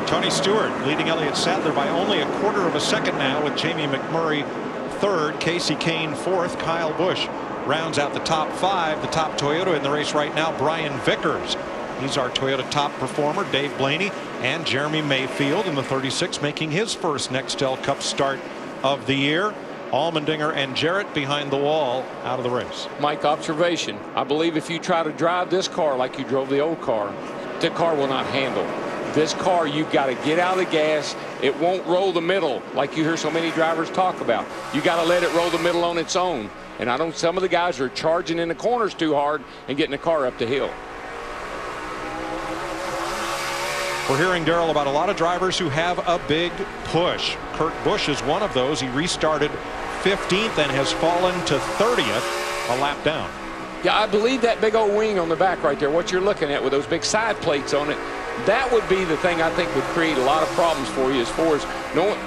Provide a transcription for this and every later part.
Tony Stewart leading Elliott Sadler by only 1/4 of a second now, with Jamie McMurray third, Casey Kane fourth. Kyle Busch rounds out the top 5. The top Toyota in the race right now, Brian Vickers. He's our Toyota top performer. Dave Blaney and Jeremy Mayfield in the 36, making his first Nextel Cup start of the year. Allmendinger and Jarrett behind the wall out of the race. Mike, observation. I believe if you try to drive this car like you drove the old car, the car will not handle. This car, you've got to get out of the gas. It won't roll the middle like you hear so many drivers talk about. You got to let it roll the middle on its own. And I don't, some of the guys are charging in the corners too hard and getting the car up the hill. We're hearing, Darrell, about a lot of drivers who have a big push. Kurt Busch is one of those. He restarted 15th and has fallen to 30th, a lap down. Yeah, I believe that big old wing on the back right there, what you're looking at with those big side plates on it, that would be the thing I think would create a lot of problems for you as far as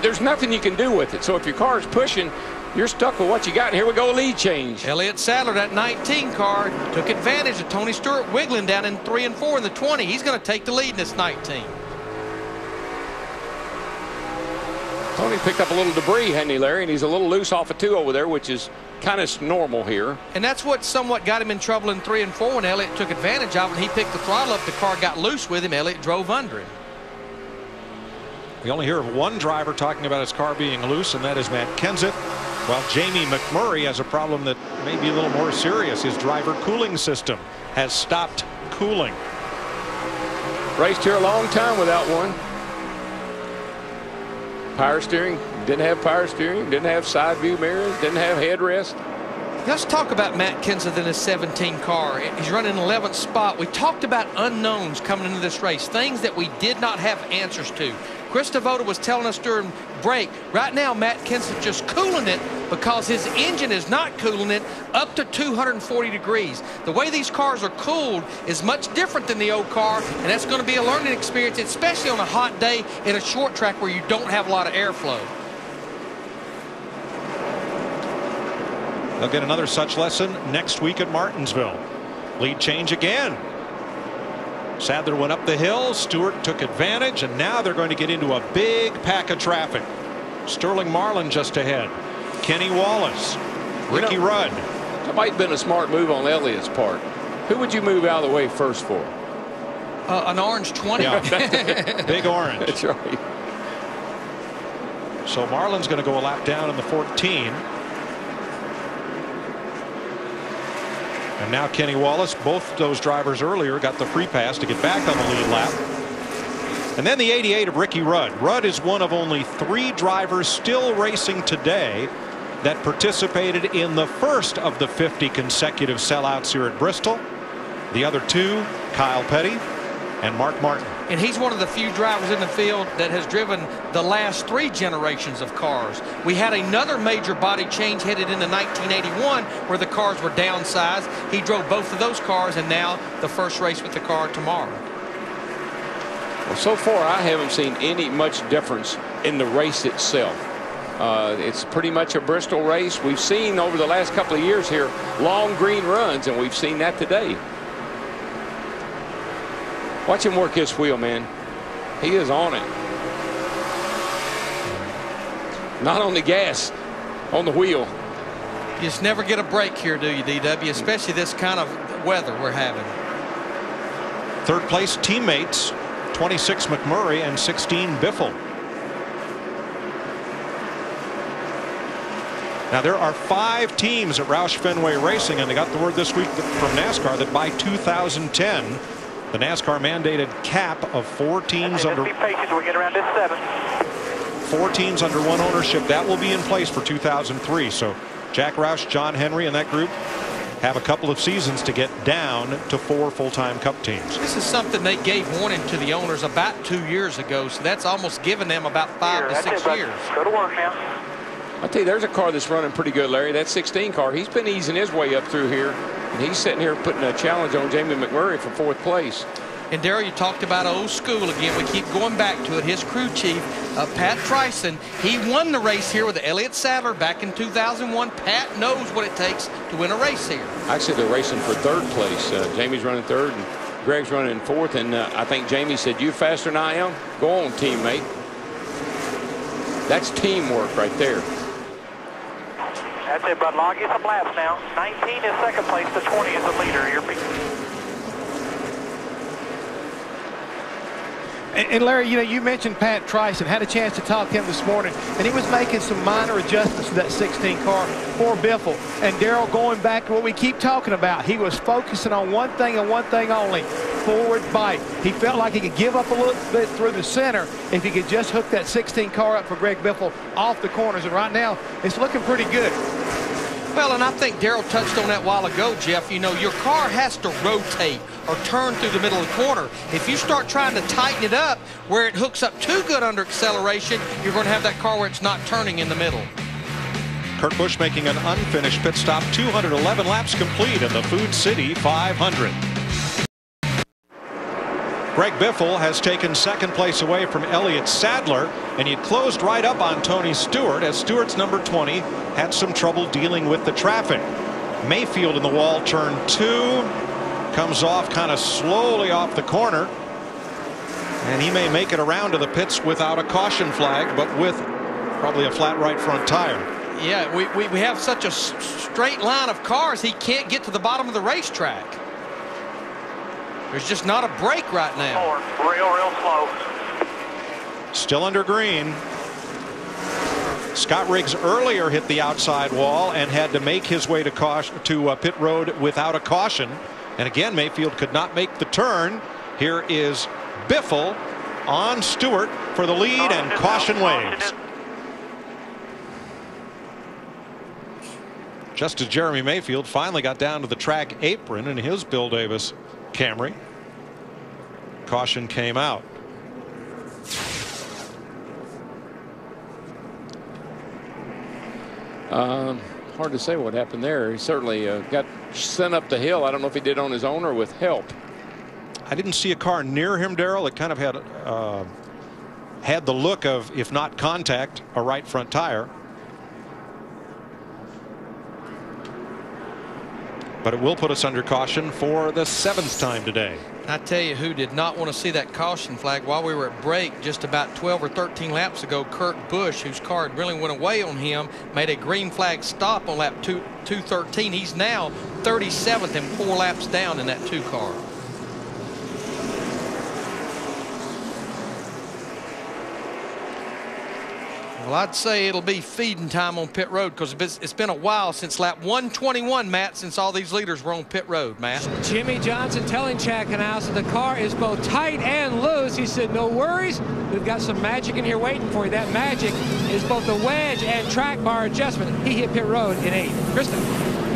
there's nothing you can do with it. So if your car is pushing, you're stuck with what you got. And here we go, lead change. Elliott Sadler, that 19 car, took advantage of Tony Stewart wiggling down in 3 and 4 in the 20. He's going to take the lead in this 19. Tony picked up a little debris, hadn't he, Larry? And he's a little loose off of 2 over there, which is kind of normal here. And that's what somewhat got him in trouble in 3 and 4 when Elliott took advantage of it. He picked the throttle up. The car got loose with him. Elliott drove under him. We only hear of one driver talking about his car being loose, and that is Matt Kenseth. While Jamie McMurray has a problem that may be a little more serious. His driver cooling system has stopped cooling. Raced here a long time without one. Power steering, didn't have power steering, didn't have side view mirrors, didn't have headrest. Let's talk about Matt Kenseth in his 17 car. He's running 11th spot. We talked about unknowns coming into this race, things that we did not have answers to. Chris Devoto was telling us during break, right now Matt Kenseth just cooling it because his engine is not cooling it up to 240 degrees. The way these cars are cooled is much different than the old car, and that's going to be a learning experience, especially on a hot day in a short track where you don't have a lot of airflow. They'll get another such lesson next week at Martinsville. Lead change again. Sadler went up the hill. Stewart took advantage, and now they're going to get into a big pack of traffic. Sterling Marlin just ahead. Kenny Wallace. Ricky Rudd. That might have been a smart move on Elliott's part. Who would you move out of the way first for? An orange 20. Yeah. Big orange. That's right. So Marlin's going to go a lap down in the 14. And now Kenny Wallace, both those drivers earlier got the free pass to get back on the lead lap. And then the 88 of Ricky Rudd. Rudd is one of only 3 drivers still racing today that participated in the first of the 50 consecutive sellouts here at Bristol. The other 2, Kyle Petty and Mark Martin. And he's one of the few drivers in the field that has driven the last 3 generations of cars. We had another major body change headed into 1981 where the cars were downsized. He drove both of those cars, and now the first race with the car tomorrow. Well, so far I haven't seen any much difference in the race itself. It's pretty much a Bristol race. We've seen over the last couple of years here long green runs, and we've seen that today. Watch him work his wheel, man. He is on it. Not on the gas, on the wheel. You just never get a break here, do you, DW? Especially this kind of weather we're having. Third place teammates, 26 McMurray and 16 Biffle. Now there are 5 teams at Roush Fenway Racing, and they got the word this week from NASCAR that by 2010 the NASCAR mandated cap of 4 teams under. Be patient, we're getting around this 7. 4 teams under one ownership. That will be in place for 2003. So Jack Roush, John Henry, and that group have a couple of seasons to get down to 4 full-time Cup teams. This is something they gave warning to the owners about 2 years ago, so that's almost given them about 5 to 6 years. Go to work now. I'll tell you, there's a car that's running pretty good, Larry. That 16 car, he's been easing his way up through here. And he's sitting here putting a challenge on Jamie McMurray for 4th place. And Darrell, you talked about old school again. We keep going back to it. His crew chief, Pat Tryson, he won the race here with Elliott Sadler back in 2001. Pat knows what it takes to win a race here. Actually, they're racing for 3rd place. Jamie's running 3rd, and Greg's running in fourth, and I think Jamie said, "You faster than I am? Go on, teammate." That's teamwork right there. That's it, bud. Log you some laps now. 19 is second place. The 20 is the leader. You're And Larry, you know, you mentioned Pat Trice and had a chance to talk to him this morning, and he was making some minor adjustments to that 16 car for Biffle. And Darrell, going back to what we keep talking about, he was focusing on one thing and one thing only: forward bite. He felt like he could give up a little bit through the center if he could just hook that 16 car up for Greg Biffle off the corners. And right now, it's looking pretty good. Well, and I think Darrell touched on that a while ago, Jeff. You know, your car has to rotate or turn through the middle of the corner. If you start trying to tighten it up where it hooks up too good under acceleration, you're going to have that car where it's not turning in the middle. Kurt Busch making an unfinished pit stop. 211 laps complete in the Food City 500. Greg Biffle has taken second place away from Elliott Sadler, and he closed right up on Tony Stewart as Stewart's number 20 had some trouble dealing with the traffic. Mayfield in the wall, turn 2, comes off kind of slowly off the corner, and he may make it around to the pits without a caution flag, but with probably a flat right front tire. Yeah, we have such a straight line of cars, he can't get to the bottom of the racetrack. There's just not a break right now. real slow. Still under green. Scott Riggs earlier hit the outside wall and had to make his way to pit road without a caution. And again, Mayfield could not make the turn. Here is Biffle on Stewart for the lead, and caution waves. Just as Jeremy Mayfield finally got down to the track apron in his Bill Davis Camry, caution came out. Hard to say what happened there. He certainly got sent up the hill. I don't know if he did on his own or with help. I didn't see a car near him, Darrell. It kind of had the look of, if not contact, a right front tire. But it will put us under caution for the 7th time today. I tell you who did not want to see that caution flag while we were at break just about 12 or 13 laps ago. Kurt Busch, whose car had really went away on him, made a green flag stop on lap 213. He's now 37th and 4 laps down in that 2 car. Well, I'd say it'll be feeding time on pit road, because it's been a while since lap 121, Matt, since all these leaders were on pit road, Matt. Jimmy Johnson telling Chad Canals that the car is both tight and loose. He said, no worries. We've got some magic in here waiting for you. That magic is both the wedge and track bar adjustment. He hit pit road in 8th. Kristen.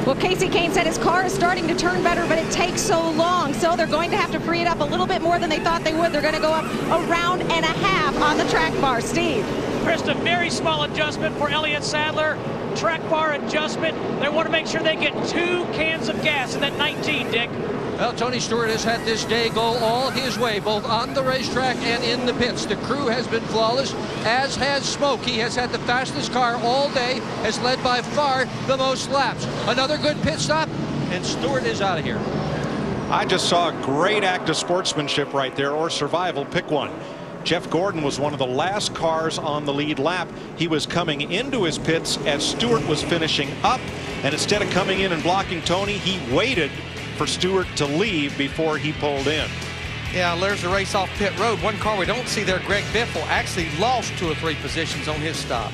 Well, Casey Kane said his car is starting to turn better, but it takes so long. So they're going to have to free it up a little bit more than they thought they would. They're going to go up a round and a half on the track bar. Steve. Krista, very small adjustment for Elliott Sadler. Track bar adjustment. They want to make sure they get 2 cans of gas in that 19, Dick. Well, Tony Stewart has had this day go all his way, both on the racetrack and in the pits. The crew has been flawless, as has Smoke. He has had the fastest car all day, has led by far the most laps. Another good pit stop, and Stewart is out of here. I just saw a great act of sportsmanship right there, or survival. Pick one. Jeff Gordon was one of the last cars on the lead lap. He was coming into his pits as Stewart was finishing up, and instead of coming in and blocking Tony, he waited for Stewart to leave before he pulled in. Yeah, there's the race off pit road. One car we don't see there, Greg Biffle, actually lost 2 or 3 positions on his stop.